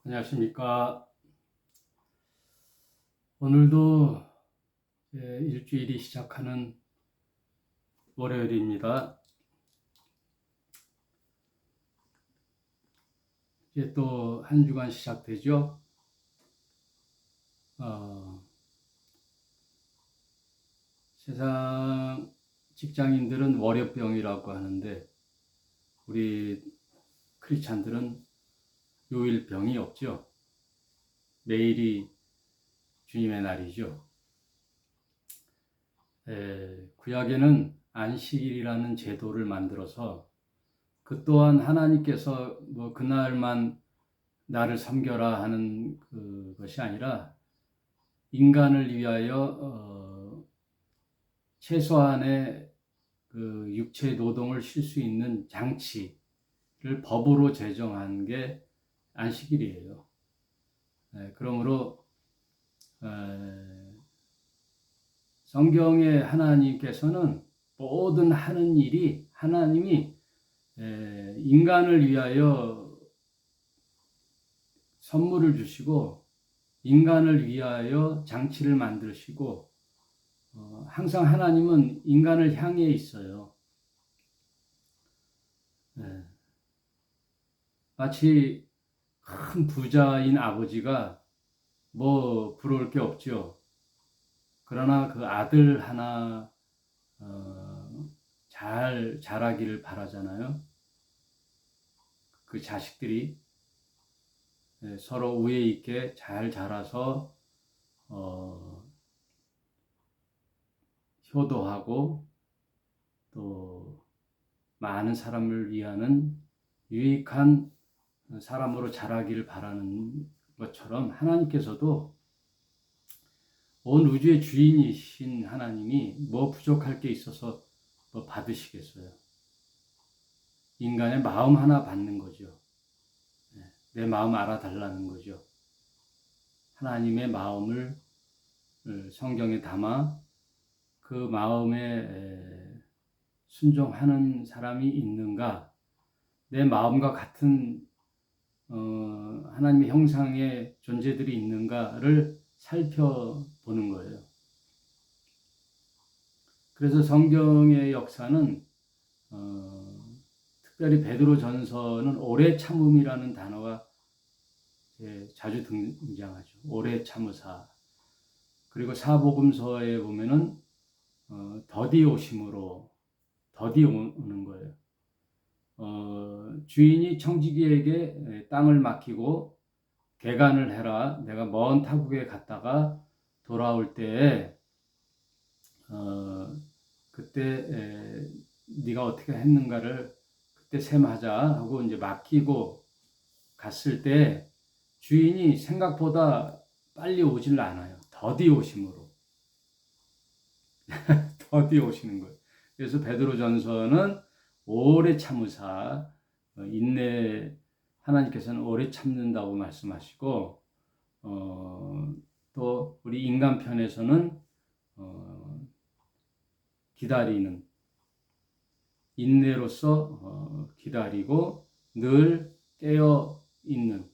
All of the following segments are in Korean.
안녕하십니까. 오늘도 일주일이 시작하는 월요일입니다. 이제 또 한 주간 시작되죠. 세상 직장인들은 월요병이라고 하는데 우리 크리스찬들은 요일병이 없죠. 매일이 주님의 날이죠. 구약에는 안식일이라는 제도를 만들어서 그 또한 하나님께서 그날만 나를 섬겨라 하는 것이 아니라 인간을 위하여 최소한의 그 육체 노동을 쉴 수 있는 장치를 법으로 제정한 게 안식일이에요. 그러므로 성경에 하나님께서는 모든 하는 일이 하나님이 인간을 위하여 선물을 주시고 인간을 위하여 장치를 만드시고 항상 하나님은 인간을 향해 있어요. 마치 큰 부자인 아버지가 뭐 부러울 게 없죠. 그러나 그 아들 하나 잘 자라기를 바라잖아요. 그 자식들이 서로 우애 있게 잘 자라서 효도하고 또 많은 사람을 위하는 유익한 사람으로 자라기를 바라는 것처럼 하나님께서도 온 우주의 주인이신 하나님이 뭐 부족할 게 있어서 뭐 받으시겠어요. 인간의 마음 하나 받는 거죠. 내 마음 알아달라는 거죠. 하나님의 마음을 성경에 담아 그 마음에 순종하는 사람이 있는가, 내 마음과 같은 하나님의 형상의 존재들이 있는가를 살펴보는 거예요. 그래서 성경의 역사는 특별히 베드로전서는 오래 참음이라는 단어가 자주 등장하죠. 오래 참으사. 그리고 사복음서에 보면은 더디 오심으로 더디 오는 거예요. 주인이 청지기에게 땅을 맡기고 개간을 해라. 내가 먼 타국에 갔다가 돌아올 때에 그때 네가 어떻게 했는가를 그때 셈하자 하고 이제 맡기고 갔을 때 주인이 생각보다 빨리 오질 않아요. 더디 오심으로. 더디 오시는 거예요. 그래서 베드로전서는 오래 참으사 인내 하나님께서는 오래 참는다고 말씀하시고 또 우리 인간 편에서는 기다리는 인내로서 기다리고 늘 깨어 있는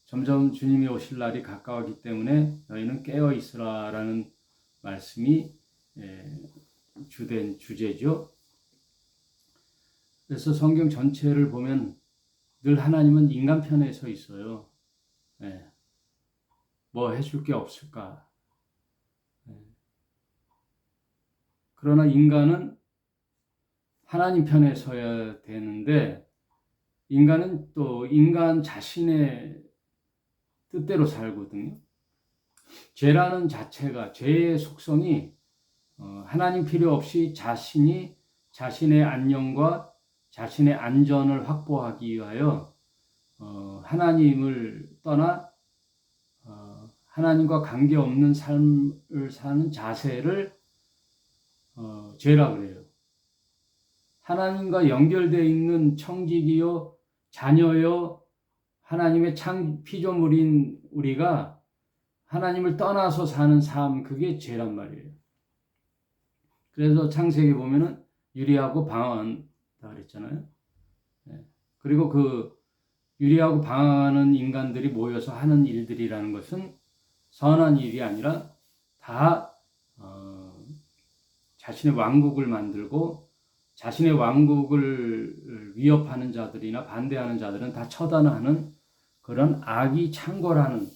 점점 주님이 오실 날이 가까웠기 때문에 너희는 깨어 있으라라는 말씀이 주된 주제죠. 그래서 성경 전체를 보면 늘 하나님은 인간 편에 서 있어요. 뭐 해줄 게 없을까? 그러나 인간은 하나님 편에 서야 되는데 인간은 또 인간 자신의 뜻대로 살거든요. 죄라는 자체가 죄의 속성이 하나님 필요 없이 자신이 자신의 안녕과 자신의 안전을 확보하기 위하여 하나님을 떠나 하나님과 관계없는 삶을 사는 자세를 죄라 그래요. 하나님과 연결되어 있는 청지기요, 자녀요, 하나님의 피조물인 우리가 하나님을 떠나서 사는 삶, 그게 죄란 말이에요. 그래서 창세기 보면은 유리하고 방언다 그랬잖아요. 그리고 그 유리하고 방황하는 인간들이 모여서 하는 일들이라는 것은 선한 일이 아니라 다 자신의 왕국을 만들고 자신의 왕국을 위협하는 자들이나 반대하는 자들은 다 처단하는 그런 악이 창궐하는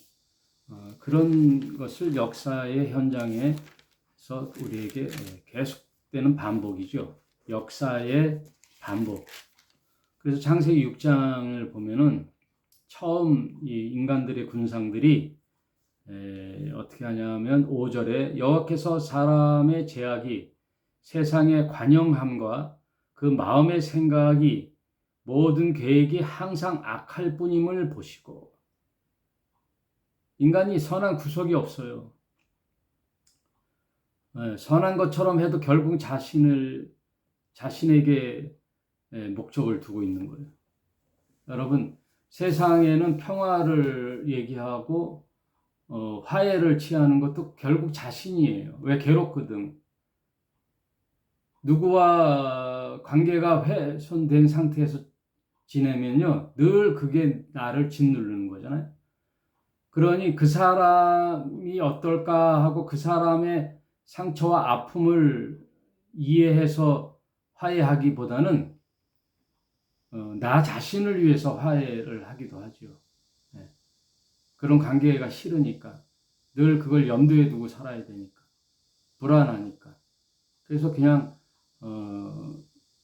그런 것을 역사의 현장에서 우리에게 계속되는 반복이죠. 역사의 반복. 그래서 창세기 6장을 보면은 처음 이 인간들의 군상들이 어떻게 하냐면 5절에 여호와께서 사람의 죄악이 세상의 관영함과 그 마음의 생각이 모든 계획이 항상 악할 뿐임을 보시고, 인간이 선한 구석이 없어요. 선한 것처럼 해도 결국 자신에게 목적을 두고 있는 거예요. 여러분, 세상에는 평화를 얘기하고 화해를 취하는 것도 결국 자신이에요. 왜? 괴롭거든. 누구와 관계가 훼손된 상태에서 지내면요, 늘 그게 나를 짓누르는 거잖아요. 그러니 그 사람이 어떨까 하고 그 사람의 상처와 아픔을 이해해서 화해하기보다는 나 자신을 위해서 화해를 하기도 하죠. 네. 그런 관계가 싫으니까 늘 그걸 염두에 두고 살아야 되니까 불안하니까 그래서 그냥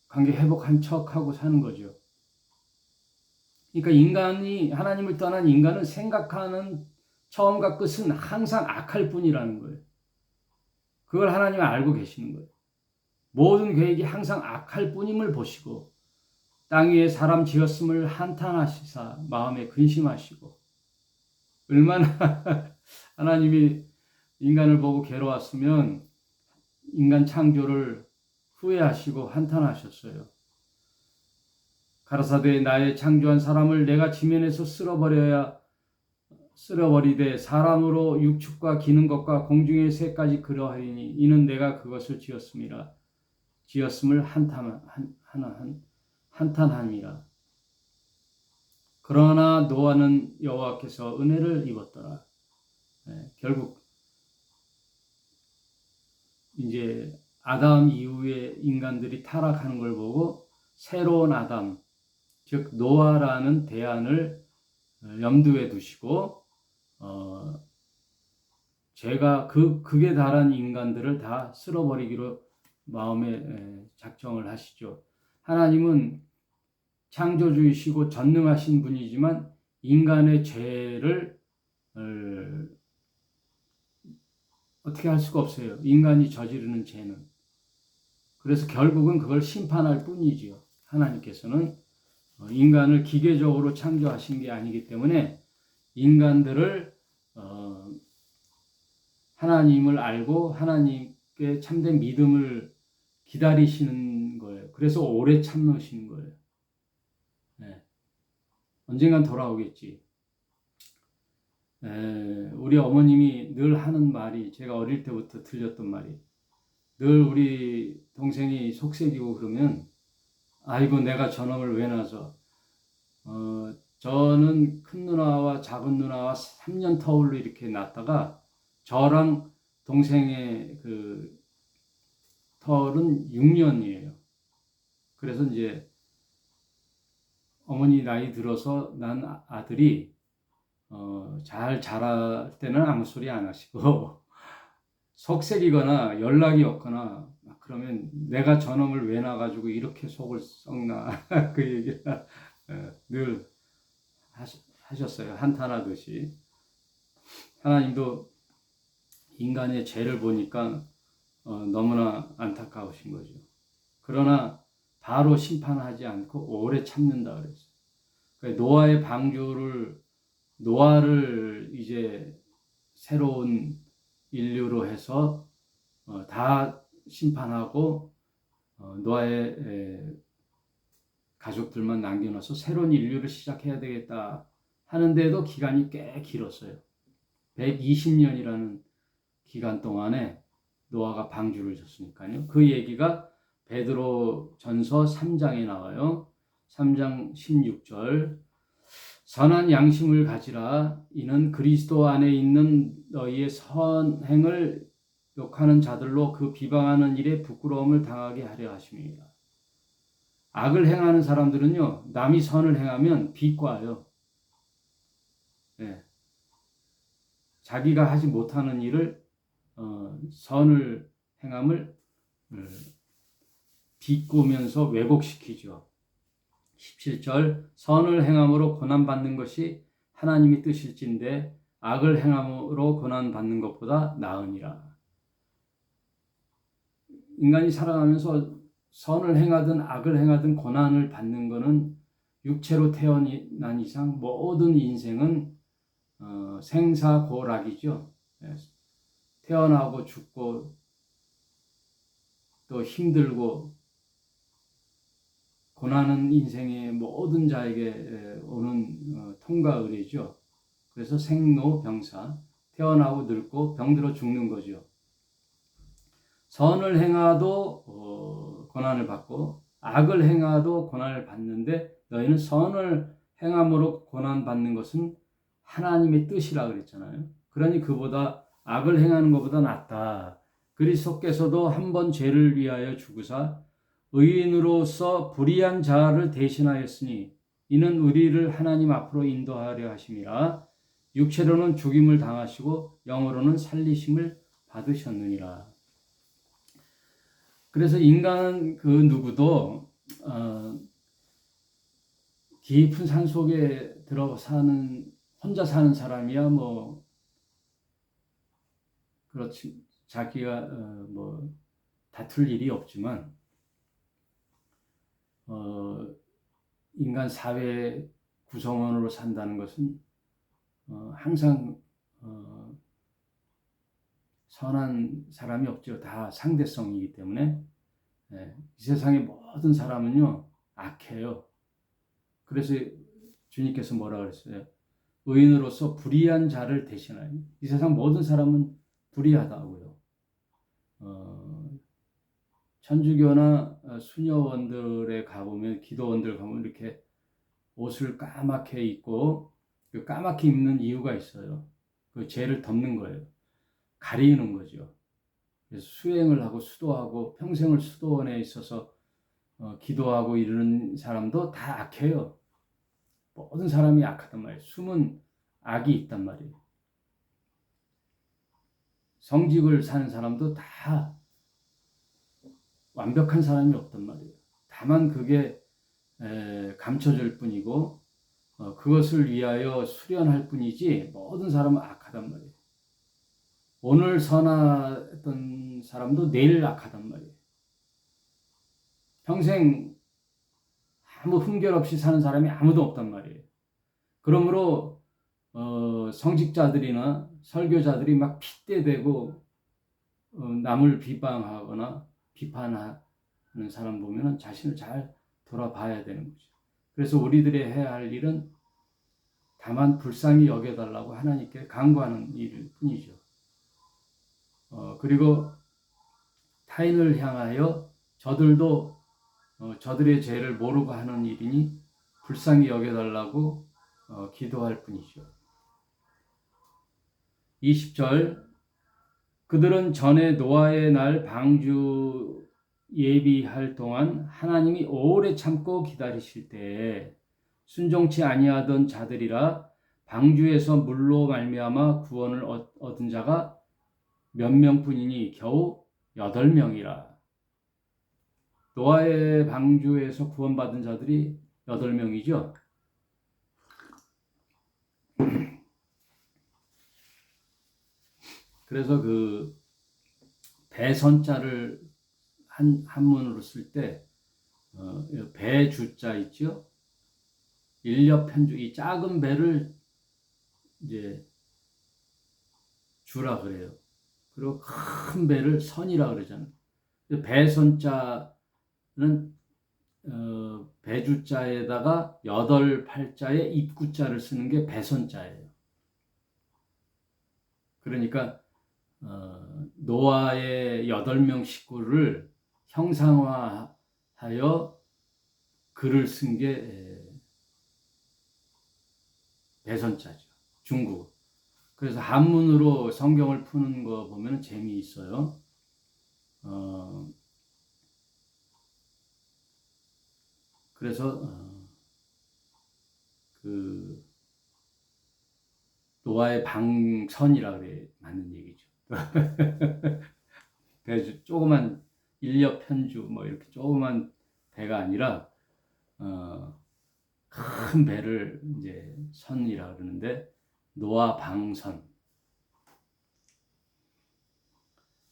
관계 회복한 척하고 사는 거죠. 그러니까 인간이 하나님을 떠난 인간은 생각하는 처음과 끝은 항상 악할 뿐이라는 거예요. 그걸 하나님은 알고 계시는 거예요. 모든 계획이 항상 악할 뿐임을 보시고 땅 위에 사람 지었음을 한탄하시사 마음에 근심하시고 얼마나 하나님이 인간을 보고 괴로웠으면 인간 창조를 후회하시고 한탄하셨어요. 가라사대 나의 창조한 사람을 내가 지면에서 쓸어버리되 사람으로 육축과 기는 것과 공중의 새까지 그러하리니 이는 내가 그것을 지었음을 한탄함이라. 그러나 노아는 여호와께서 은혜를 입었더라. 결국 이제 아담 이후에 인간들이 타락하는 걸 보고 새로운 아담, 즉 노아라는 대안을 염두에 두시고 죄가 극에 달한 인간들을 다 쓸어버리기로 마음에 작정을 하시죠. 하나님은 창조주이시고 전능하신 분이지만 인간의 죄를 어떻게 할 수가 없어요. 인간이 저지르는 죄는. 그래서 결국은 그걸 심판할 뿐이지요. 하나님께서는 인간을 기계적으로 창조하신 게 아니기 때문에 인간들을 하나님을 알고 하나님께 참된 믿음을 기다리시는 거예요. 그래서 오래 참으시는 거예요. 네. 언젠간 돌아오겠지. 우리 어머님이 늘 하는 말이 제가 어릴 때부터 들렸던 말이 늘 우리 동생이 속색이고 그러면 아이고 내가 저놈을 왜 낳아서 저는 큰 누나와 작은 누나와 3년 터울로 이렇게 낳다가 저랑 동생의 그 터울은 6년이에요. 그래서 이제 어머니 나이 들어서 난 아들이 잘 자랄 때는 아무 소리 안 하시고 속색이거나 연락이 없거나 그러면 내가 저놈을 왜 낳아가지고 이렇게 속을 썩나 그 얘기를 늘 하셨어요. 한탄하듯이. 하나님도 인간의 죄를 보니까 너무나 안타까우신 거죠. 그러나 바로 심판하지 않고 오래 참는다 그랬어요. 노아의 노아를 이제 새로운 인류로 해서 다 심판하고 노아의 가족들만 남겨놔서 새로운 인류를 시작해야 되겠다 하는데도 기간이 꽤 길었어요. 120년이라는 기간 동안에 노아가 방주를 졌으니까요. 그 얘기가 베드로 전서 3장에 나와요. 3장 16절 선한 양심을 가지라. 이는 그리스도 안에 있는 너희의 선행을 욕하는 자들로 그 비방하는 일에 부끄러움을 당하게 하려 하심이니라. 악을 행하는 사람들은요, 남이 선을 행하면 비꼬아요. 예. 자기가 하지 못하는 일을 선을 행함을 비꼬면서 왜곡시키죠. 17절 선을 행함으로 고난받는 것이 하나님의 뜻일진데 악을 행함으로 고난받는 것보다 나으니라. 인간이 살아가면서 선을 행하든 악을 행하든 고난을 받는 것은 육체로 태어난 이상 모든 인생은 생사고락이죠. 태어나고 죽고 또 힘들고 고난은 인생의 모든 자에게 오는 통과 의례죠. 그래서 생로병사, 태어나고 늙고 병들어 죽는 거죠. 선을 행하도 고난을 받고 악을 행하도 고난을 받는데 너희는 선을 행함으로 고난받는 것은 하나님의 뜻이라 그랬잖아요. 그러니 그보다 악을 행하는 것보다 낫다. 그리스도께서도 한 번 죄를 위하여 죽으사 의인으로서 불의한 자를 대신하였으니 이는 우리를 하나님 앞으로 인도하려 하심이라. 육체로는 죽임을 당하시고 영으로는 살리심을 받으셨느니라. 그래서 인간은 그 누구도 깊은 산 속에 들어 사는 혼자 사는 사람이야 뭐 그렇지 자기가 뭐 다툴 일이 없지만 인간 사회 구성원으로 산다는 것은 항상 선한 사람이 없죠. 다 상대성이기 때문에 이 세상의 모든 사람은요 악해요. 그래서 주님께서 뭐라 그랬어요? 의인으로서 불의한 자를 대신하여. 이 세상 모든 사람은 불의하다고요. 천주교나 수녀원들에 가보면 기도원들 가면 이렇게 옷을 까맣게 입고 그 까맣게 입는 이유가 있어요. 그 죄를 덮는 거예요. 가리는 거죠. 그래서 수행을 하고 수도하고 평생을 수도원에 있어서 기도하고 이러는 사람도 다 악해요. 모든 사람이 악하단 말이에요. 숨은 악이 있단 말이에요. 성직을 사는 사람도 다 완벽한 사람이 없단 말이에요. 다만 그게 감춰질 뿐이고 그것을 위하여 수련할 뿐이지 모든 사람은 악하단 말이에요. 오늘 선하던 사람도 내일 악하단 말이에요. 평생 아무 흠결 없이 사는 사람이 아무도 없단 말이에요. 그러므로 성직자들이나 설교자들이 막 핏대대고 남을 비방하거나 비판하는 사람 보면은 자신을 잘 돌아봐야 되는 거죠. 그래서 우리들이 해야 할 일은 다만 불쌍히 여겨달라고 하나님께 간구하는 일일 뿐이죠. 그리고 타인을 향하여 저들도 저들의 죄를 모르고 하는 일이니 불쌍히 여겨달라고 기도할 뿐이죠. 20절 그들은 전에 노아의 날 방주 예비할 동안 하나님이 오래 참고 기다리실 때에 순종치 아니하던 자들이라 방주에서 물로 말미암아 구원을 얻은 자가 몇 명뿐이니 겨우 8명이라. 노아의 방주에서 구원받은 자들이 8명이죠. 그래서 그 배선자를 한문으로 쓸 때 배주자 있죠. 일렵편주 이 작은 배를 이제 주라 그래요. 그리고 큰 배를 선이라 그러잖아요. 배선자는 배주자에다가 8팔자에 입구자를 쓰는 게 배선자예요. 그러니까 노아의 8명 식구를 형상화하여 글을 쓴 게 배선자죠. 중국어. 그래서 한문으로 성경을 푸는 거 보면 재미있어요. 그래서 그 노아의 방선이라 그래 맞는 얘기죠. 배 조그만 인력 편주 뭐 이렇게 조그만 배가 아니라 큰 배를 이제 선이라 그러는데 노아 방선.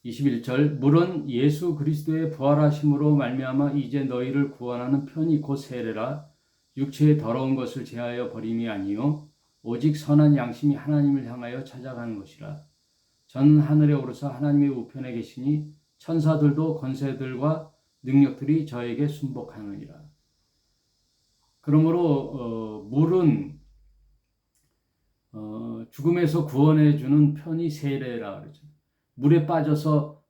21절 물은 예수 그리스도의 부활하심으로 말미암아 이제 너희를 구원하는 편이 곧 세례라. 육체의 더러운 것을 제하여 버림이 아니요 오직 선한 양심이 하나님을 향하여 찾아가는 것이라. 전 하늘에 오르사 하나님의 우편에 계시니 천사들도 권세들과 능력들이 저에게 순복하느니라. 그러므로 물은 죽음에서 구원해 주는 편이 세례라 그러죠. 물에 빠져서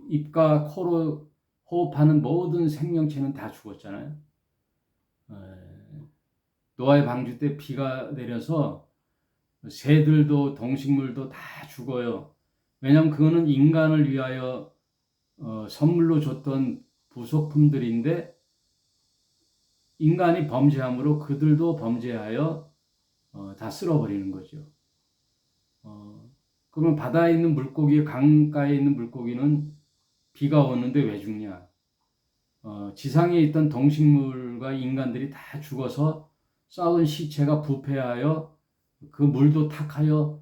입과 코로 호흡하는 모든 생명체는 다 죽었잖아요. 노아의 방주 때 비가 내려서 새들도 동식물도 다 죽어요. 왜냐하면 그거는 인간을 위하여 선물로 줬던 부속품들인데 인간이 범죄함으로 그들도 범죄하여 다 쓸어버리는 거죠. 그러면 바다에 있는 물고기, 강가에 있는 물고기는 비가 오는데 왜 죽냐? 지상에 있던 동식물과 인간들이 다 죽어서 썩은 시체가 부패하여 그 물도 탁하여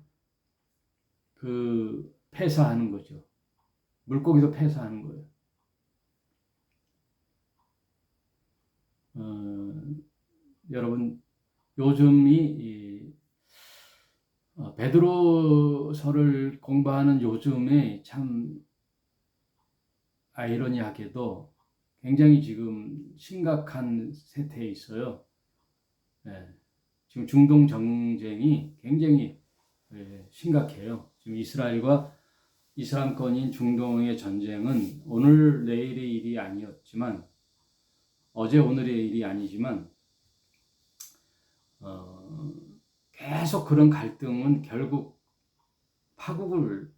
그 폐사하는 거죠. 물고기도 폐사하는 거예요. 여러분 요즘이 베드로서를 공부하는 요즘에 참 아이러니하게도 굉장히 지금 심각한 세태에 있어요. 네. 지금 중동 정쟁이 굉장히 심각해요. 지금 이스라엘과 이슬람권인 중동의 전쟁은 오늘 내일의 일이 아니었지만 어제 오늘의 일이 아니지만 계속 그런 갈등은 결국 파국을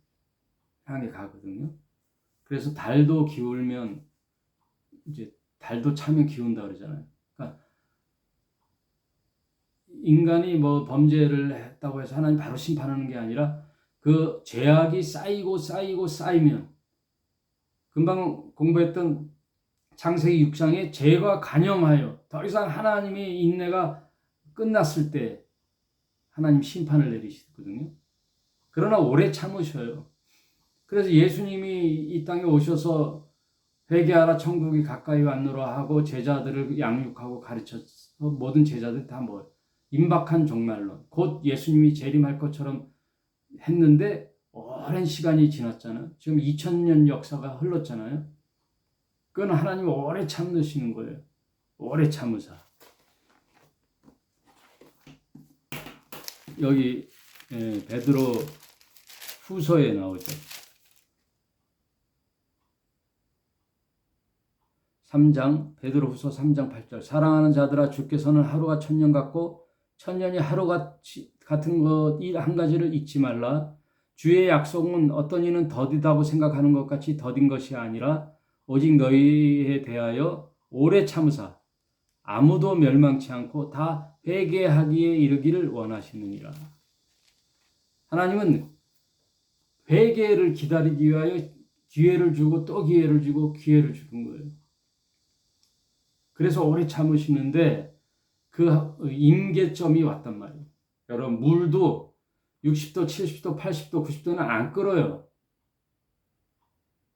향해 가거든요. 그래서 달도 기울면 이제 달도 차면 기운다 그러잖아요. 그러니까 인간이 뭐 범죄를 했다고 해서 하나님 바로 심판하는 게 아니라 그 죄악이 쌓이고 쌓이면 금방 공부했던 창세기 6장에 죄가 간염하여 더 이상 하나님의 인내가 끝났을 때 하나님 심판을 내리시거든요. 그러나 오래 참으셔요. 그래서 예수님이 이 땅에 오셔서 회개하라 천국이 가까이 왔노라 하고 제자들을 양육하고 가르쳐서 모든 제자들이 다 뭐 임박한 종말론 곧 예수님이 재림할 것처럼 했는데 오랜 시간이 지났잖아요. 지금 2000년 역사가 흘렀잖아요. 그건 하나님 오래 참으시는 거예요. 오래 참으사. 여기 베드로 후서에 나오죠. 3장 베드로 후서 3장 8절 사랑하는 자들아 주께서는 하루가 천년 같고 천년이 하루 같은 것 이 한 가지를 잊지 말라. 주의 약속은 어떤 이는 더디다고 생각하는 것 같이 더딘 것이 아니라 오직 너희에 대하여 오래 참으사 아무도 멸망치 않고 다 회개하기에 이르기를 원하시느니라. 하나님은 회개를 기다리기 위하여 기회를 주고 또 기회를 주고 기회를 주는 거예요. 그래서 오래 참으시는데 그 임계점이 왔단 말이에요. 여러분 물도 60도, 70도, 80도, 90도는 안 끓어요.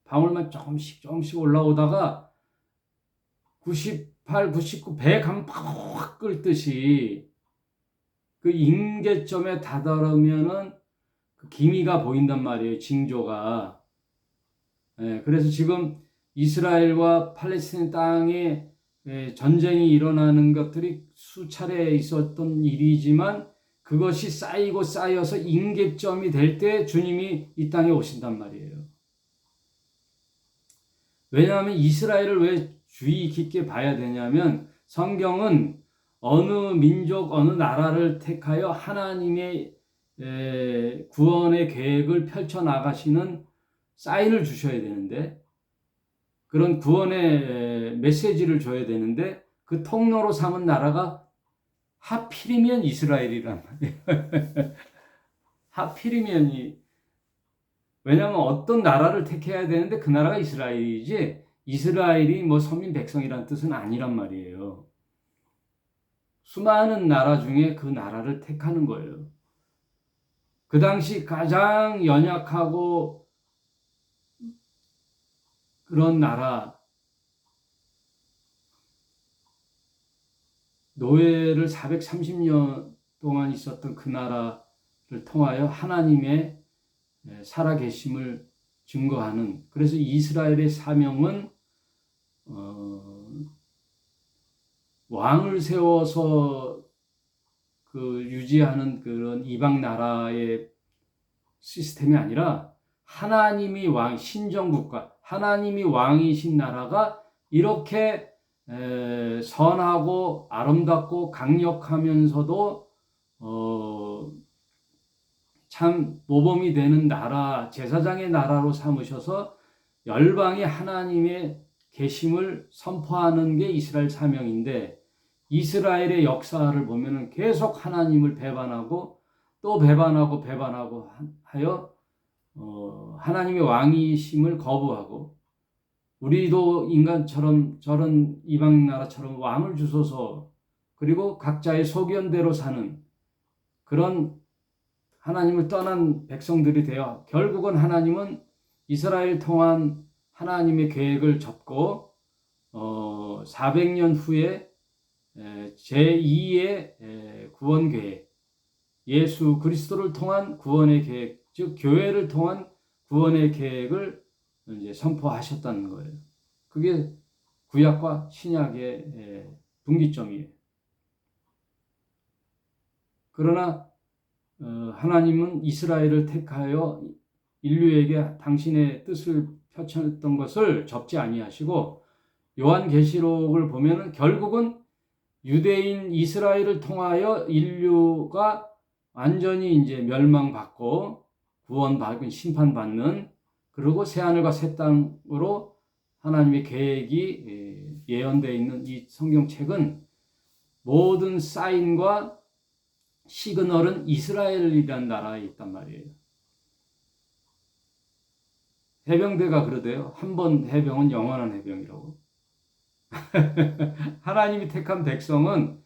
방울만 조금씩 올라오다가 98, 99, 100 하면 팍 끓듯이 그 임계점에 다다르면은 그 기미가 보인단 말이에요. 징조가. 그래서 지금 이스라엘과 팔레스타인 땅에 전쟁이 일어나는 것들이 수차례 있었던 일이지만 그것이 쌓이고 쌓여서 임계점이 될 때 주님이 이 땅에 오신단 말이에요. 왜냐하면 이스라엘을 왜 주의 깊게 봐야 되냐면 성경은 어느 민족, 어느 나라를 택하여 하나님의 구원의 계획을 펼쳐나가시는 사인을 주셔야 되는데, 그런 구원의 메시지를 줘야 되는데, 그 통로로 삼은 나라가 하필이면 이스라엘이란 말이에요. 하필이면이, 왜냐하면 어떤 나라를 택해야 되는데 그 나라가 이스라엘이지, 이스라엘이 뭐 서민 백성이란 뜻은 아니란 말이에요. 수많은 나라 중에 그 나라를 택하는 거예요. 그 당시 가장 연약하고 그런 나라, 노예를 430년 동안 있었던 그 나라를 통하여 하나님의 살아계심을 증거하는, 그래서 이스라엘의 사명은 왕을 세워서 그 유지하는 그런 이방 나라의 시스템이 아니라 하나님이 왕, 신정국가, 하나님이 왕이신 나라가 이렇게 선하고 아름답고 강력하면서도 참 모범이 되는 나라, 제사장의 나라로 삼으셔서 열방이 하나님의 계심을 선포하는 게 이스라엘 사명인데, 이스라엘의 역사를 보면은 계속 하나님을 배반하고 또 배반하고 하여 하나님의 왕이심을 거부하고, 우리도 인간처럼 저런 이방 나라처럼 왕을 주소서, 그리고 각자의 소견대로 사는 그런 하나님을 떠난 백성들이 되어 결국은 하나님은 이스라엘 통한 하나님의 계획을 접고 400년 후에 제2의 구원 계획, 예수 그리스도를 통한 구원의 계획, 즉 교회를 통한 구원의 계획을 이제 선포하셨다는 거예요. 그게 구약과 신약의 분기점이에요. 그러나 하나님은 이스라엘을 택하여 인류에게 당신의 뜻을 펼쳤던 것을 접지 아니하시고, 요한계시록을 보면은 결국은 유대인 이스라엘을 통하여 인류가 완전히 이제 멸망받고 구원받고 심판받는, 그리고 새하늘과 새 땅으로 하나님의 계획이 예언되어 있는 이 성경책은 모든 사인과 시그널은 이스라엘이라는 나라에 있단 말이에요. 해병대가 그러대요. 한 번 해병은 영원한 해병이라고. 하나님이 택한 백성은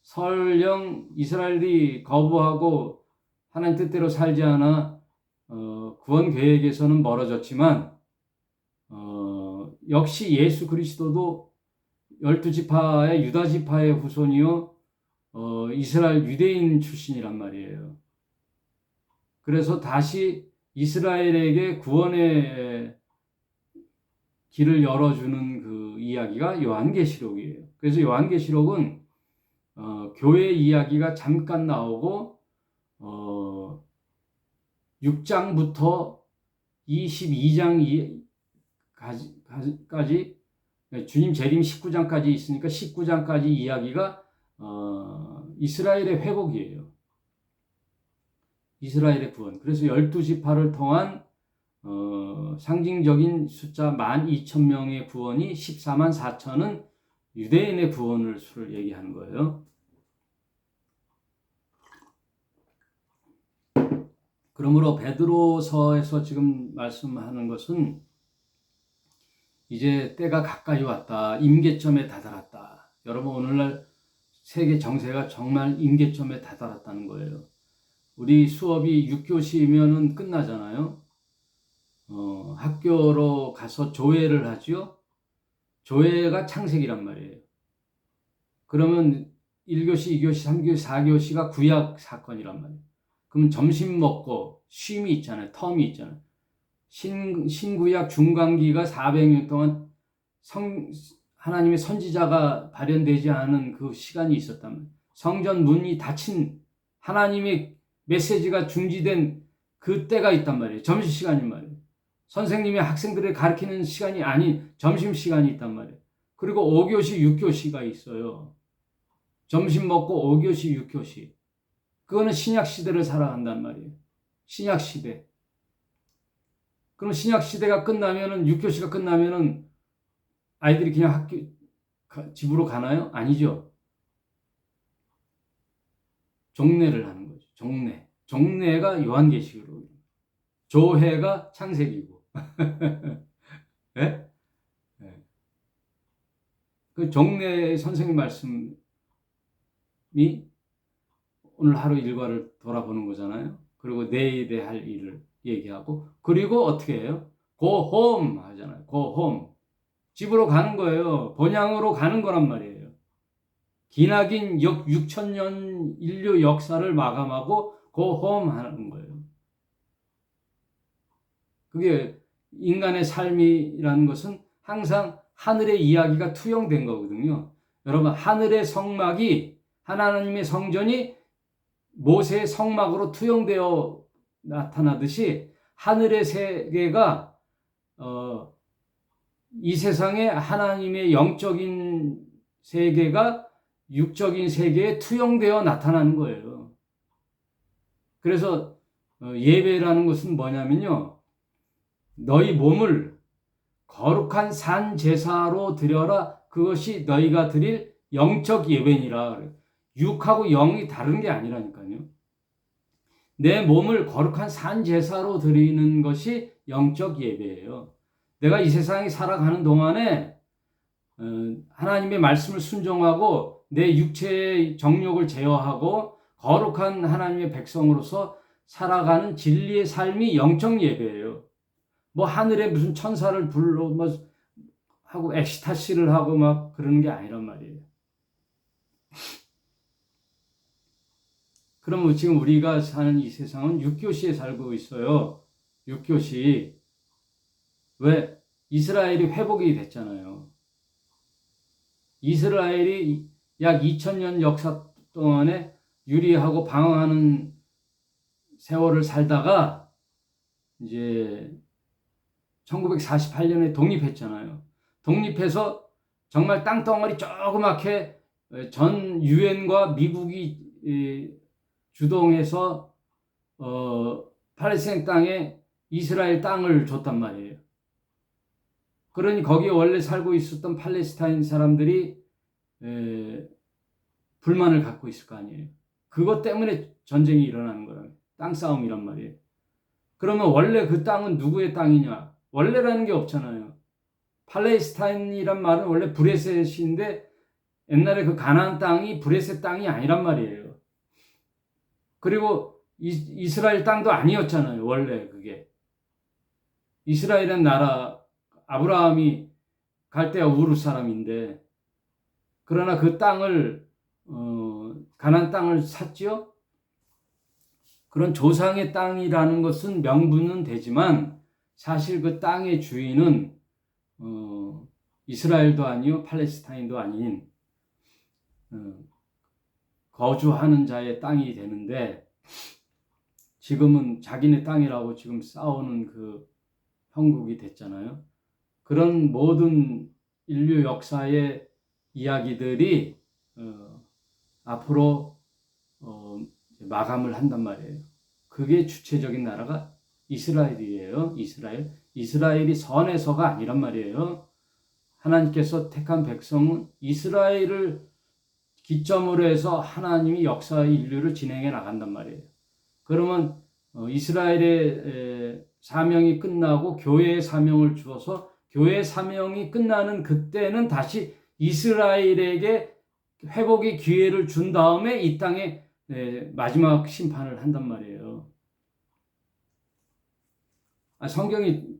설령 이스라엘이 거부하고 하나님 뜻대로 살지 않아 구원 계획에서는 멀어졌지만 역시 예수 그리스도도 12지파의 유다 지파의 후손이요 이스라엘 유대인 출신이란 말이에요. 그래서 다시 이스라엘에게 구원의 길을 열어주는 그 이야기가 요한계시록이에요. 그래서 요한계시록은 교회 이야기가 잠깐 나오고 6장부터 22장까지 주님 재림 19장까지 있으니까 19장까지 이야기가 이스라엘의 회복이에요. 이스라엘의 구원. 그래서 12지파를 통한 상징적인 숫자 12,000명의 구원이 14만 4천은 유대인의 구원을 수를 얘기하는 거예요. 그러므로 베드로서에서 지금 말씀하는 것은 이제 때가 가까이 왔다. 임계점에 다다랐다. 여러분, 오늘날 세계 정세가 정말 임계점에 다다랐다는 거예요. 우리 수업이 6교시면은 끝나잖아요. 학교로 가서 조회를 하죠. 조회가 창세기란 말이에요. 그러면 1교시, 2교시, 3교시, 4교시가 구약 사건이란 말이에요. 그럼 점심 먹고 쉼이 있잖아요. 텀이 있잖아요. 신구약 중간기가 400년 동안 하나님의 선지자가 발현되지 않은 그 시간이 있었다면, 성전 문이 닫힌, 하나님의 메시지가 중지된 그 때가 있단 말이에요. 점심시간인 말이에요. 선생님이 학생들을 가르치는 시간이 아닌 점심시간이 있단 말이에요. 그리고 5교시, 6교시가 있어요. 점심 먹고 5교시, 6교시. 그거는 신약 시대를 살아간단 말이에요. 신약 시대. 그럼 신약 시대가 끝나면은 6교시가 끝나면은 아이들이 그냥 집으로 가나요? 아니죠. 종례를 하는 거죠. 종례. 종례가 요한계시록. 조회가 창세기고. 네? 네. 그 종례 선생님 말씀이 오늘 하루 일과를 돌아보는 거잖아요. 그리고 내일에 할 일을 얘기하고, 그리고 어떻게 해요? Go home 하잖아요. Go home. 집으로 가는 거예요. 본향으로 가는 거란 말이에요. 기나긴 6,000년 인류 역사를 마감하고 go home 하는 거예요. 그게 인간의 삶이라는 것은 항상 하늘의 이야기가 투영된 거거든요. 여러분, 하늘의 성막이, 하나님의 성전이 모세의 성막으로 투영되어 나타나듯이 하늘의 세계가 이 세상에 하나님의 영적인 세계가 육적인 세계에 투영되어 나타나는 거예요. 그래서 예배라는 것은 뭐냐면요, 너희 몸을 거룩한 산 제사로 드려라. 그것이 너희가 드릴 영적 예배니라. 육하고 영이 다른 게 아니라니까요. 내 몸을 거룩한 산 제사로 드리는 것이 영적 예배예요. 내가 이 세상에 살아가는 동안에 하나님의 말씀을 순종하고 내 육체의 정욕을 제어하고 거룩한 하나님의 백성으로서 살아가는 진리의 삶이 영적 예배예요. 뭐 하늘에 무슨 천사를 불러 뭐 하고 엑스타시를 하고 막 그러는 게 아니란 말이에요. 그러면 지금 우리가 사는 이 세상은 6교시에 살고 있어요. 6교시. 왜? 이스라엘이 회복이 됐잖아요. 이스라엘이 약 2000년 역사 동안에 유리하고 방황하는 세월을 살다가 이제 1948년에 독립했잖아요. 독립해서 정말 땅덩어리 조그맣게 전 유엔과 미국이 주동해서 팔레스타인 땅에 이스라엘 땅을 줬단 말이에요. 그러니 거기에 원래 살고 있었던 팔레스타인 사람들이 불만을 갖고 있을 거 아니에요. 그것 때문에 전쟁이 일어나는 거라는 땅 싸움이란 말이에요. 그러면 원래 그 땅은 누구의 땅이냐? 원래라는 게 없잖아요. 팔레스타인이란 말은 원래 브레셋인데 옛날에 그 가나안 땅이 브레셋 땅이 아니란 말이에요. 그리고 이스라엘 땅도 아니었잖아요. 원래 그게. 이스라엘은 나라, 아브라함이 갈대아 우르 사람인데, 그러나 그 땅을 가나안 땅을 샀죠. 그런 조상의 땅이라는 것은 명분은 되지만 사실 그 땅의 주인은 이스라엘도 아니요 팔레스타인도 아닌 거주하는 자의 땅이 되는데, 지금은 자기네 땅이라고 지금 싸우는 그 형국이 됐잖아요. 그런 모든 인류 역사의 이야기들이 앞으로 마감을 한단 말이에요. 그게 주체적인 나라가 이스라엘이에요. 이스라엘이 선에서가 아니란 말이에요. 하나님께서 택한 백성은 이스라엘을 기점으로 해서 하나님이 역사의 인류를 진행해 나간단 말이에요. 그러면 이스라엘의 사명이 끝나고 교회의 사명을 주어서 교회의 사명이 끝나는 그때는 다시 이스라엘에게 회복의 기회를 준 다음에 이 땅에 마지막 심판을 한단 말이에요. 성경이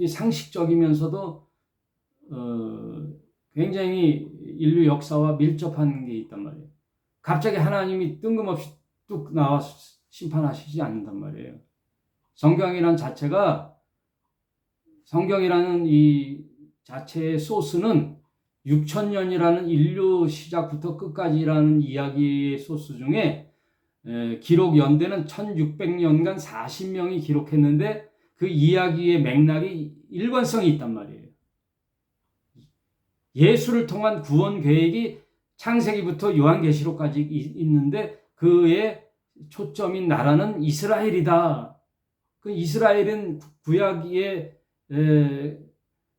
상식적이면서도 굉장히 인류 역사와 밀접한 게 있단 말이에요. 갑자기 하나님이 뜬금없이 뚝 나와서 심판하시지 않는단 말이에요. 성경이라는 이 자체의 소스는 6,000년이라는 인류 시작부터 끝까지라는 이야기의 소스 중에 기록 연대는 1600년간 40명이 기록했는데 그 이야기의 맥락이 일관성이 있단 말이에요. 예수를 통한 구원 계획이 창세기부터 요한계시록까지 있는데 그의 초점인 나라는 이스라엘이다. 그 이스라엘은 구약의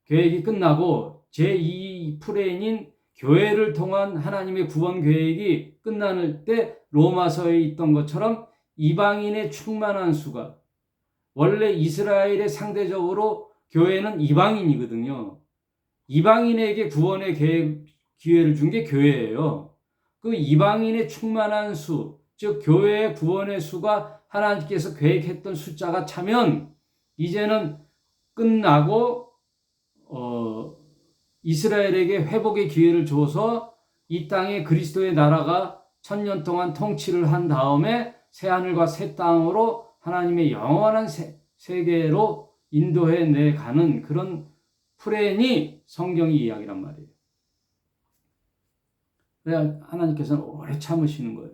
계획이 끝나고 제2 프레인인 교회를 통한 하나님의 구원 계획이 끝나는 때 로마서에 있던 것처럼 이방인의 충만한 수가, 원래 이스라엘의 상대적으로 교회는 이방인이거든요. 이방인에게 구원의 기회를 준 게 교회예요. 그 이방인의 충만한 수, 즉 교회의 구원의 수가 하나님께서 계획했던 숫자가 차면 이제는 끝나고 이스라엘에게 회복의 기회를 줘서 이 땅에 그리스도의 나라가 1000년 동안 통치를 한 다음에 새하늘과 새 땅으로 하나님의 영원한 세계로 인도해 내가는 그런 플랜이 성경이 이야기란 말이에요. 그래야 하나님께서는 오래 참으시는 거예요.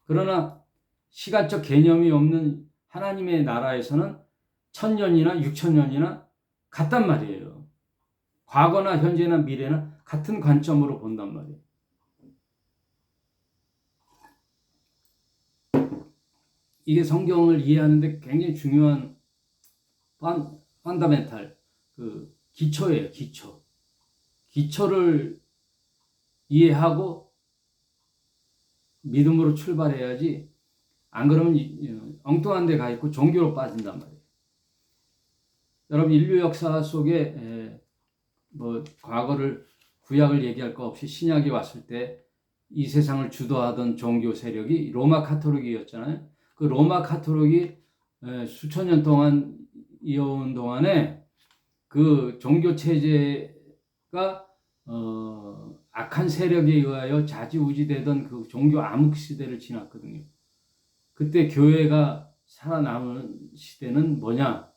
그러나 시간적 개념이 없는 하나님의 나라에서는 1000년이나 6000년이나 같단 말이에요. 과거나 현재나 미래나 같은 관점으로 본단 말이에요. 이게 성경을 이해하는데 굉장히 중요한 펀더멘탈, 기초예요, 기초. 기초를 이해하고 믿음으로 출발해야지, 안 그러면 엉뚱한 데 가 있고 종교로 빠진단 말이에요. 여러분, 인류 역사 속에 과거를, 구약을 얘기할 거 없이 신약이 왔을 때 이 세상을 주도하던 종교 세력이 로마 카톨릭이었잖아요. 그 로마 카톨릭이 수천 년 동안 이어온 동안에 그 종교 체제가 악한 세력에 의하여 좌지우지되던 그 종교 암흑 시대를 지났거든요. 그때 교회가 살아남은 시대는 뭐냐?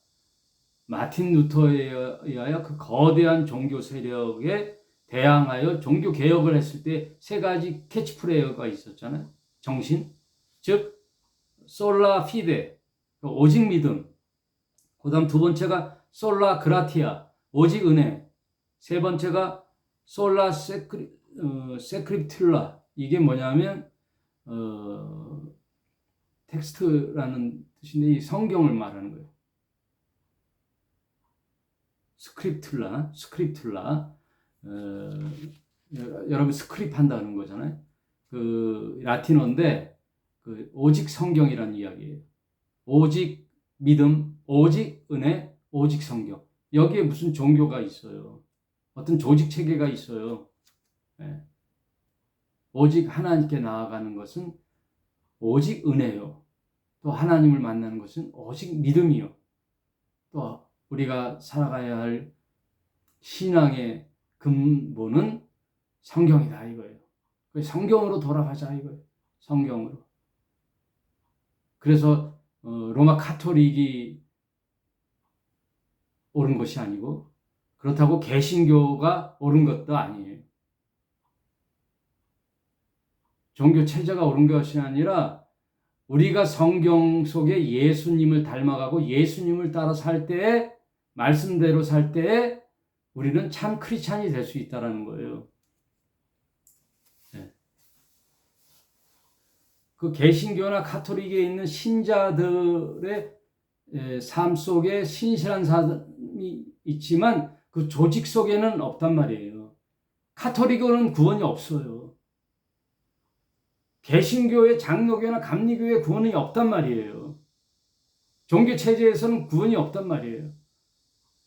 마틴 루터에 의하여 그 거대한 종교 세력에 대항하여 종교 개혁을 했을 때 세 가지 캐치프레이어가 있었잖아요. 정신, 즉 솔라 피데, 오직 믿음. 그다음 두 번째가 솔라 그라티아, 오직 은혜. 세 번째가 솔라 세크립툴라. 이게 뭐냐면 텍스트라는 뜻인데 이 성경을 말하는 거예요. 스크립툴라. 여러분 스크립 한다는 거잖아요. 그 라틴어인데 오직 성경이라는 이야기예요. 오직 믿음, 오직 은혜, 오직 성경. 여기에 무슨 종교가 있어요? 어떤 조직 체계가 있어요? 네. 오직 하나님께 나아가는 것은 오직 은혜요. 또 하나님을 만나는 것은 오직 믿음이요. 또 우리가 살아가야 할 신앙의 근본은 성경이다 이거예요. 성경으로 돌아가자 이거예요. 성경으로. 그래서 로마 카톨릭이 옳은 것이 아니고 그렇다고 개신교가 옳은 것도 아니에요. 종교 체제가 옳은 것이 아니라 우리가 성경 속에 예수님을 닮아가고 예수님을 따라 살 때에, 말씀대로 살 때에 우리는 참 크리스찬이 될 수 있다는 거예요. 네. 그 개신교나 카톨릭에 있는 신자들의 삶 속에 신실한 사람이 있지만 그 조직 속에는 없단 말이에요. 카톨릭은 구원이 없어요. 개신교의 장로교나 감리교의 구원이 없단 말이에요. 종교체제에서는 구원이 없단 말이에요.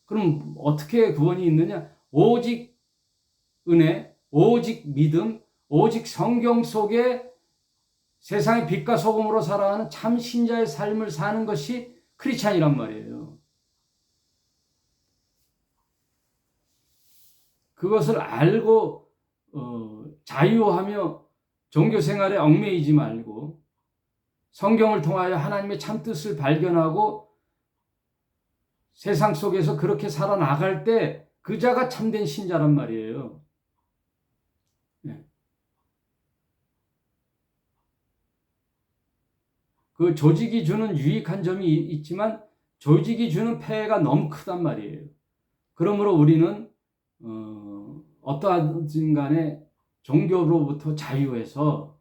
그럼 어떻게 구원이 있느냐? 오직 은혜, 오직 믿음, 오직 성경 속에 세상의 빛과 소금으로 살아가는 참 신자의 삶을 사는 것이 크리스찬이란 말이에요. 그것을 알고 자유하며 종교 생활에 얽매이지 말고 성경을 통하여 하나님의 참 뜻을 발견하고 세상 속에서 그렇게 살아나갈 때 그 자가 참된 신자란 말이에요. 네. 그 조직이 주는 유익한 점이 있지만 조직이 주는 폐해가 너무 크단 말이에요. 그러므로 우리는 어떠하든 간에 종교로부터 자유해서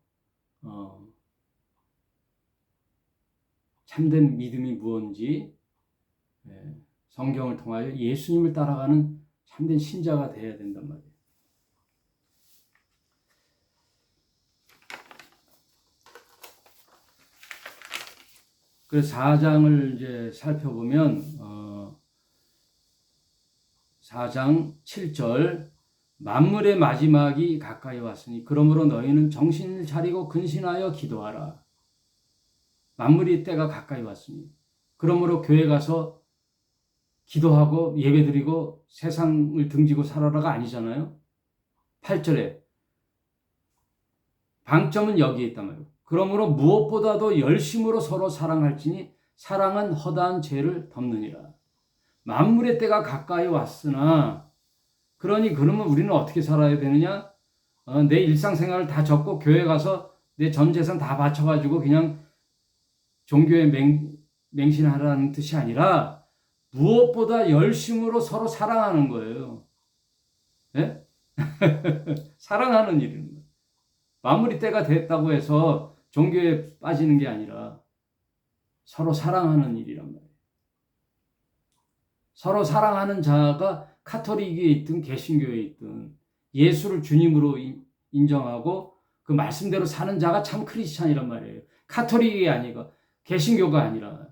참된 믿음이 무엇인지 성경을 통하여 예수님을 따라가는 참된 신자가 되어야 된단 말이에요. 그래서 4장을 이제 살펴보면 4장 7절 만물의 마지막이 가까이 왔으니 그러므로 너희는 정신을 차리고 근신하여 기도하라. 만물의 때가 가까이 왔으니 그러므로 교회 가서 기도하고 예배드리고 세상을 등지고 살아라가 아니잖아요. 8절에 방점은 여기에 있단 말이에요. 그러므로 무엇보다도 열심으로 서로 사랑할지니 사랑은 허다한 죄를 덮느니라. 만물의 때가 가까이 왔으나 그러면 우리는 어떻게 살아야 되느냐? 내 일상생활을 다 접고 교회 가서 내 전 재산 다 바쳐가지고 그냥 종교에 맹신하라는 뜻이 아니라 무엇보다 열심으로 서로 사랑하는 거예요. 네? 사랑하는 일입니다. 만물의 때가 됐다고 해서 종교에 빠지는 게 아니라 서로 사랑하는 일이란 말이에요. 서로 사랑하는 자가 카톨릭에 있든 개신교에 있든 예수를 주님으로 인정하고 그 말씀대로 사는 자가 참 크리스찬이란 말이에요. 카톨릭이 아니고 개신교가 아니라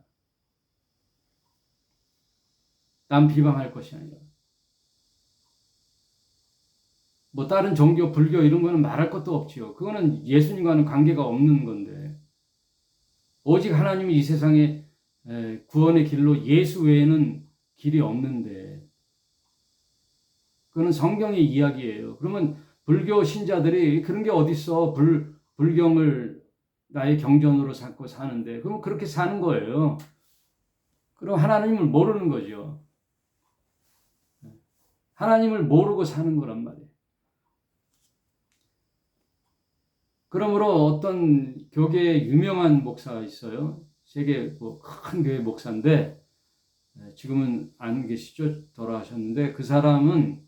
남 비방할 것이 아니라 뭐 다른 종교, 불교 이런 거는 말할 것도 없지요. 그거는 예수님과는 관계가 없는 건데 오직 하나님이 이 세상에 구원의 길로 예수 외에는 길이 없는데 그거는 성경의 이야기예요. 그러면 불교 신자들이 그런 게 어딨어. 불경을 나의 경전으로 삼고 사는데 그럼 그렇게 사는 거예요. 그럼 하나님을 모르는 거죠. 하나님을 모르고 사는 거란 말이에요. 그러므로 어떤 교계에 유명한 목사가 있어요. 세계 큰 교회 목사인데 지금은 안 계시죠. 돌아가셨는데 그 사람은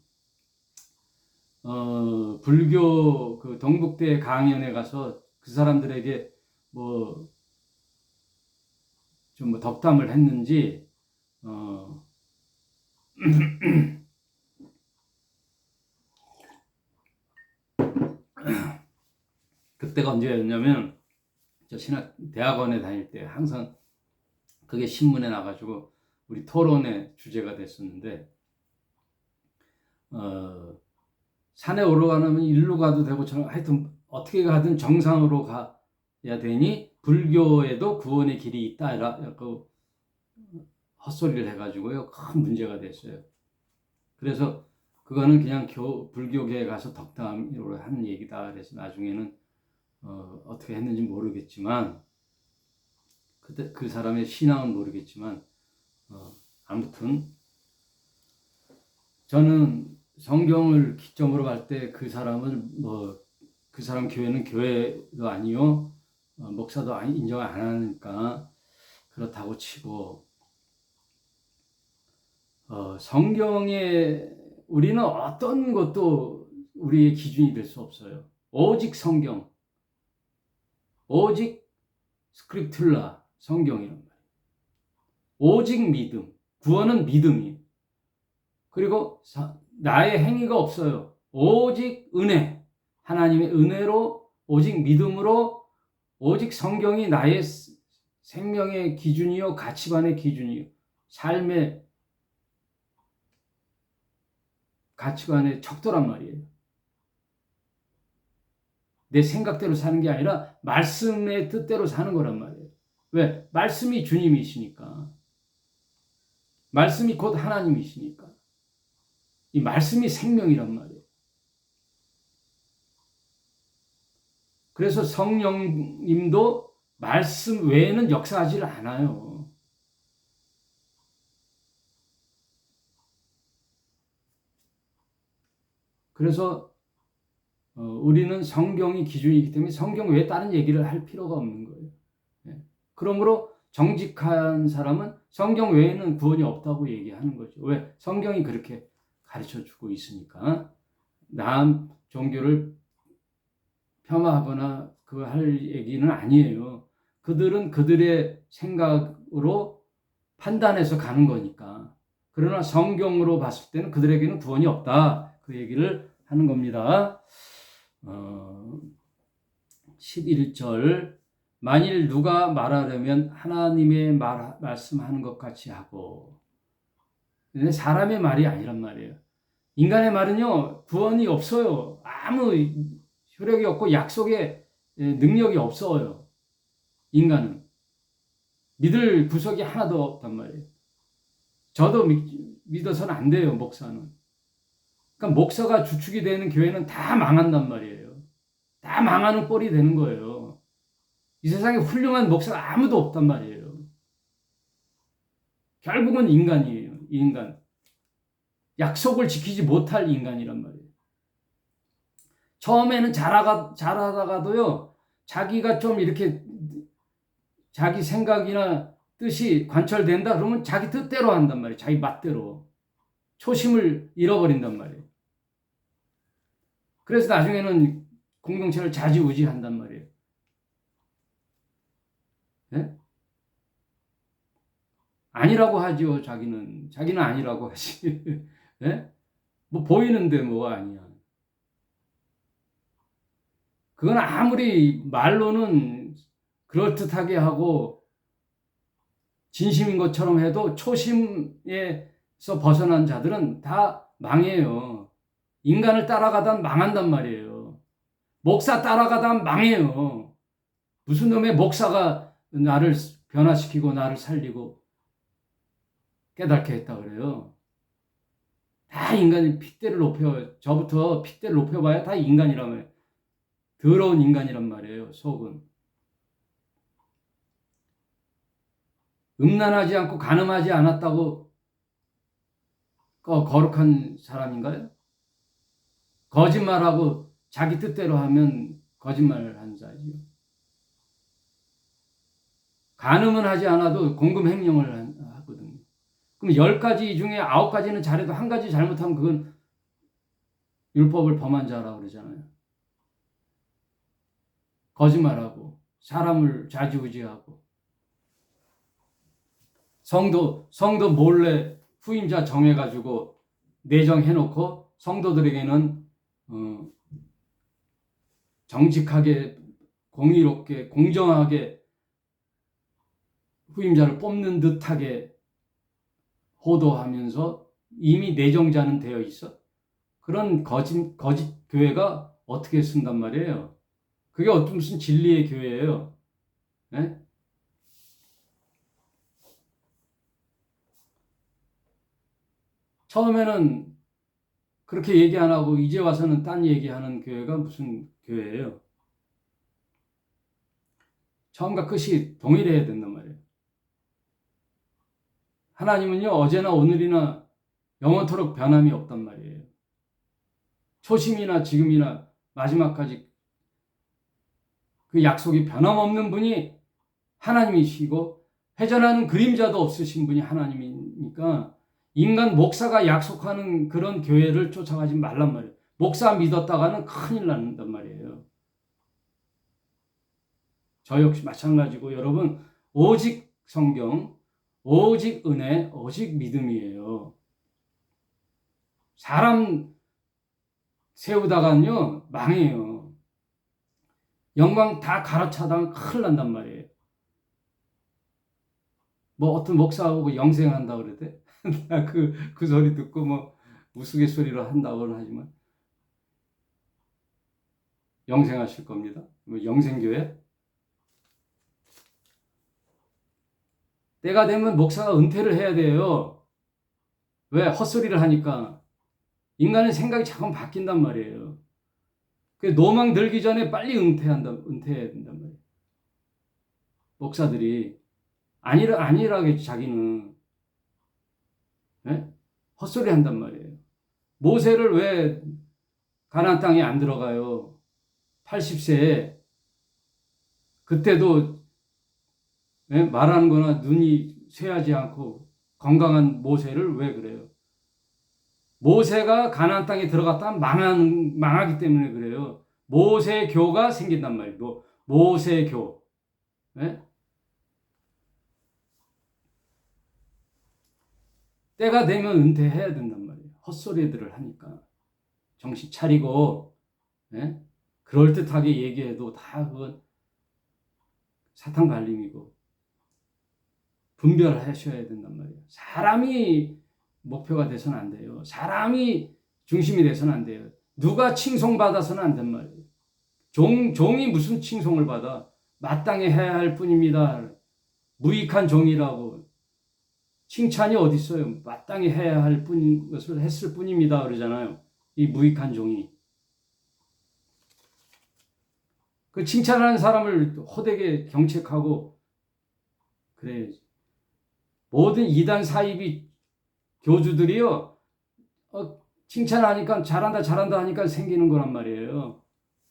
불교 그 동북대 강연에 가서 그 사람들에게 좀 덕담을 했는지 그때가 언제였냐면 저 대학원에 다닐 때 항상 그게 신문에 나가지고 우리 토론의 주제가 됐었는데 산에 올라가면 일로 가도 되고 하여튼 어떻게 가든 정상으로 가야 되니 불교에도 구원의 길이 있다라고 헛소리를 해가지고요 큰 문제가 됐어요. 그래서 그거는 그냥 불교계에 가서 덕담으로 하는 얘기다. 그래서 나중에는 어떻게 했는지 모르겠지만 그때 그 사람의 신앙은 모르겠지만 아무튼 저는 성경을 기점으로 갈 때 그 사람을 그 사람 교회는 교회도 아니요 목사도 인정 안 하니까 그렇다고 치고 성경에 우리는 어떤 것도 우리의 기준이 될 수 없어요. 오직 성경, 오직 스크립툴라 성경이란 말이에요. 오직 믿음, 구원은 믿음이에요. 그리고 나의 행위가 없어요. 오직 은혜, 하나님의 은혜로 오직 믿음으로 오직 성경이 나의 생명의 기준이요 가치관의 기준이요 삶의 가치관의 척도란 말이에요. 내 생각대로 사는 게 아니라 말씀의 뜻대로 사는 거란 말이에요. 왜? 말씀이 주님이시니까. 말씀이 곧 하나님이시니까. 이 말씀이 생명이란 말이에요. 그래서 성령님도 말씀 외에는 역사하지 않아요. 그래서 우리는 성경이 기준이기 때문에 성경 외에 다른 얘기를 할 필요가 없는 거예요. 그러므로 정직한 사람은 성경 외에는 구원이 없다고 얘기하는 거죠. 왜? 성경이 그렇게 가르쳐주고 있으니까. 남 종교를 폄하하거나 그 할 얘기는 아니에요. 그들은 그들의 생각으로 판단해서 가는 거니까. 그러나 성경으로 봤을 때는 그들에게는 구원이 없다. 그 얘기를 하는 겁니다. 11절 만일 누가 말하려면 하나님의 말씀하는 것 같이 하고, 근데 사람의 말이 아니란 말이에요. 인간의 말은요 구원이 없어요. 아무 효력이 없고 약속의 능력이 없어요. 인간은 믿을 구석이 하나도 없단 말이에요. 저도 믿어서는 안 돼요. 목사는. 그러니까 목사가 주축이 되는 교회는 다 망한단 말이에요. 다 망하는 꼴이 되는 거예요. 이 세상에 훌륭한 목사가 아무도 없단 말이에요. 결국은 인간이에요. 인간. 약속을 지키지 못할 인간이란 말이에요. 처음에는 잘하다가도요, 자기가 좀 이렇게 자기 생각이나 뜻이 관철된다 그러면 자기 뜻대로 한단 말이에요. 자기 맛대로. 초심을 잃어버린단 말이에요. 그래서 나중에는 공동체를 좌지우지한단 말이에요. 네? 아니라고 하죠. 자기는 아니라고 하지. 네? 뭐 보이는데 뭐 아니야. 그건 아무리 말로는 그럴듯하게 하고 진심인 것처럼 해도 초심에서 벗어난 자들은 다 망해요. 인간을 따라가다 망한단 말이에요. 목사 따라가다 망해요. 무슨 놈의 목사가 나를 변화시키고 나를 살리고 깨닫게 했다 그래요. 다 인간이 저부터 핏대를 높여봐야 다 인간이란 말이에요. 더러운 인간이란 말이에요. 속은. 음란하지 않고 간음하지 않았다고 거룩한 사람인가요? 거짓말하고 자기 뜻대로 하면 거짓말을 한 자지요. 간음은 하지 않아도 공금횡령을 하거든요. 그럼 10가지 중에 9가지는 잘해도 1가지 잘못하면 그건 율법을 범한 자라고 그러잖아요. 거짓말하고 사람을 좌지우지하고 성도 몰래 후임자 정해가지고 내정해놓고 성도들에게는 정직하게 공의롭게 공정하게 후임자를 뽑는 듯하게 호도하면서 이미 내정자는 되어 있어. 그런 거짓 교회가 어떻게 쓴단 말이에요. 그게 무슨 진리의 교회예요. 네? 처음에는 그렇게 얘기 안 하고 이제 와서는 딴 얘기하는 교회가 무슨 교회예요. 처음과 끝이 동일해야 된단 말이에요. 하나님은요 어제나 오늘이나 영원토록 변함이 없단 말이에요. 초심이나 지금이나 마지막까지 그 약속이 변함없는 분이 하나님이시고 회전하는 그림자도 없으신 분이 하나님이니까 인간 목사가 약속하는 그런 교회를 쫓아가지 말란 말이에요. 목사 믿었다가는 큰일 난단 말이에요. 저 역시 마찬가지고 여러분 오직 성경, 오직 은혜, 오직 믿음이에요. 사람 세우다가는요 망해요. 영광 다 갈아차다가 큰일 난단 말이에요. 뭐 어떤 목사하고 영생한다 그러대. 그 소리 듣고 뭐 우스갯소리로 한다고는 하지만 영생하실 겁니다. 뭐 영생교회? 때가 되면 목사가 은퇴를 해야 돼요. 왜? 헛소리를 하니까. 인간의 생각이 자꾸 바뀐단 말이에요. 노망 들기 전에 빨리 은퇴해야 된단 말이에요. 목사들이. 아니라겠지, 자기는. 네? 헛소리 한단 말이에요. 모세를 왜 가나안 땅에 안 들어가요? 80세에. 그때도 네? 말하는 거나 눈이 쇠하지 않고 건강한 모세를 왜 그래요? 모세가 가나안 땅에 들어갔다 망하기 때문에 그래요. 모세교가 생긴단 말이에요. 모세교. 네? 때가 되면 은퇴해야 된단 말이에요. 헛소리들을 하니까. 정신 차리고, 네? 그럴듯하게 얘기해도 다 그건 사탕 발림이고, 분별하셔야 된단 말이에요. 사람이 목표가 돼서는 안 돼요. 사람이 중심이 돼서는 안 돼요. 누가 칭송받아서는 안 된 말이에요. 종이 무슨 칭송을 받아? 마땅히 해야 할 뿐입니다. 무익한 종이라고. 칭찬이 어디 있어요? 마땅히 해야 할 것을 했을 뿐입니다. 그러잖아요. 이 무익한 종이. 그 칭찬하는 사람을 호되게 경책하고 그래야지. 모든 이단 사이비 교주들이요. 칭찬하니까 잘한다 잘한다 하니까 생기는 거란 말이에요.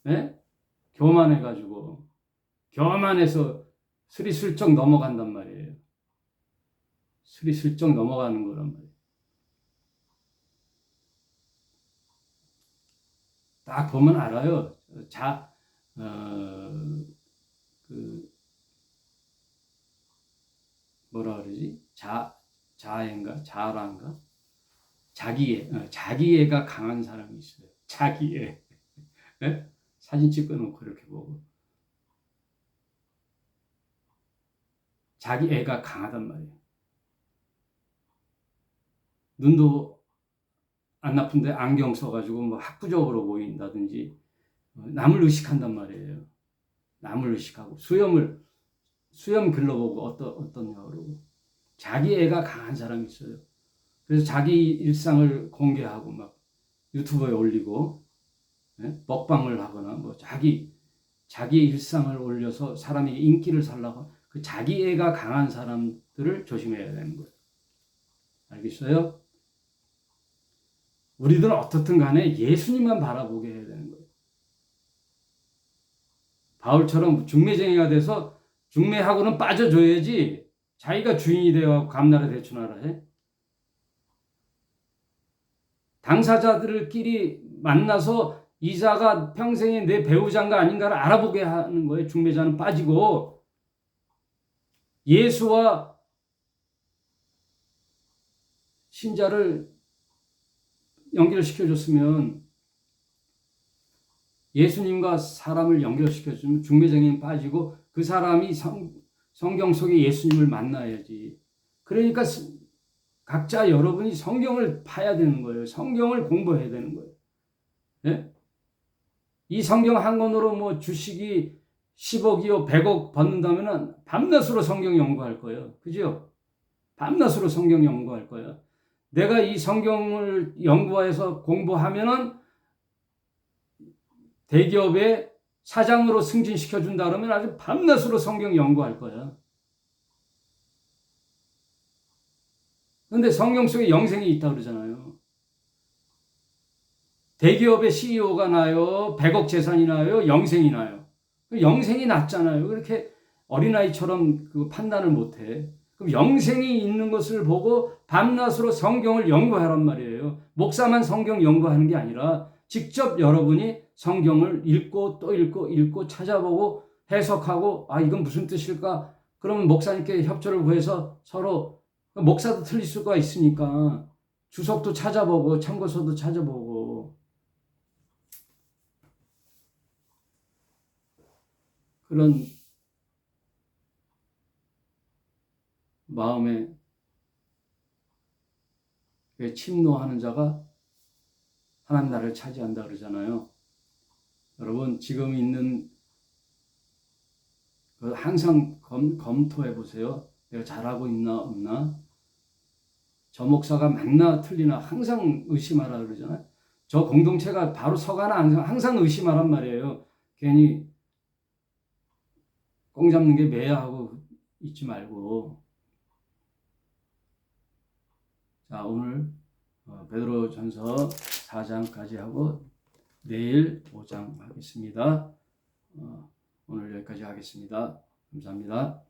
네? 교만해가지고. 교만해서 스리슬쩍 넘어간단 말이에요. 스리슬쩍 넘어가는 거란 말이에요. 딱 보면 알아요. 그, 뭐라 그러지? 자애인가? 자아란가? 자기애가 강한 사람이 있어요. 자기애. 네? 사진 찍어놓고 이렇게 보고. 자기애가 강하단 말이에요. 눈도 안 나쁜데 안경 써가지고 뭐 학구적으로 보인다든지 남을 의식한단 말이에요. 남을 의식하고 수염 글러보고 어떠냐 그러고 자기 애가 강한 사람이 있어요. 그래서 자기 일상을 공개하고 막 유튜브에 올리고 먹방을 하거나 뭐 자기 일상을 올려서 사람이 인기를 살라고 그 자기 애가 강한 사람들을 조심해야 되는 거예요. 알겠어요? 우리들은 어떻든 간에 예수님만 바라보게 해야 되는 거예요. 바울처럼 중매쟁이가 돼서 중매하고는 빠져줘야지 자기가 주인이 되어 감나라 대추나라 해. 당사자들끼리 만나서 이자가 평생에 내 배우자인가 아닌가를 알아보게 하는 거예요. 중매자는 빠지고 예수와 신자를 연결시켜줬으면 예수님과 사람을 연결시켜주면 중매쟁이는 빠지고 그 사람이 성경 속에 예수님을 만나야지. 그러니까 각자 여러분이 성경을 파야 되는 거예요. 성경을 공부해야 되는 거예요. 예? 이 성경 한 권으로 뭐 주식이 10억이요, 100억 받는다면 밤낮으로 성경 연구할 거예요. 그죠? 밤낮으로 성경 연구할 거예요. 내가 이 성경을 연구해서 공부하면은 대기업의 사장으로 승진시켜준다 그러면 아주 밤낮으로 성경 연구할 거야. 그런데 성경 속에 영생이 있다고 그러잖아요. 대기업의 CEO가 나요, 100억 재산이 나요, 영생이 나요. 영생이 낫잖아요. 그렇게 어린아이처럼 그 판단을 못해. 그럼 영생이 있는 것을 보고 밤낮으로 성경을 연구하란 말이에요. 목사만 성경 연구하는 게 아니라 직접 여러분이 성경을 읽고 또 읽고 찾아보고 해석하고 이건 무슨 뜻일까? 그러면 목사님께 협조를 구해서 서로 목사도 틀릴 수가 있으니까 주석도 찾아보고 참고서도 찾아보고 그런 마음에 침노하는 자가 하나님 나라를 차지한다 그러잖아요. 여러분 지금 있는 항상 검토해 보세요. 내가 잘하고 있나 없나? 저 목사가 맞나 틀리나 항상 의심하라 그러잖아요. 저 공동체가 바로 서가나 항상 의심하란 말이에요. 괜히 꽁 잡는 게 매야 하고 있지 말고. 자, 오늘 베드로전서 4장까지 하고 내일 5장 하겠습니다. 오늘 여기까지 하겠습니다. 감사합니다.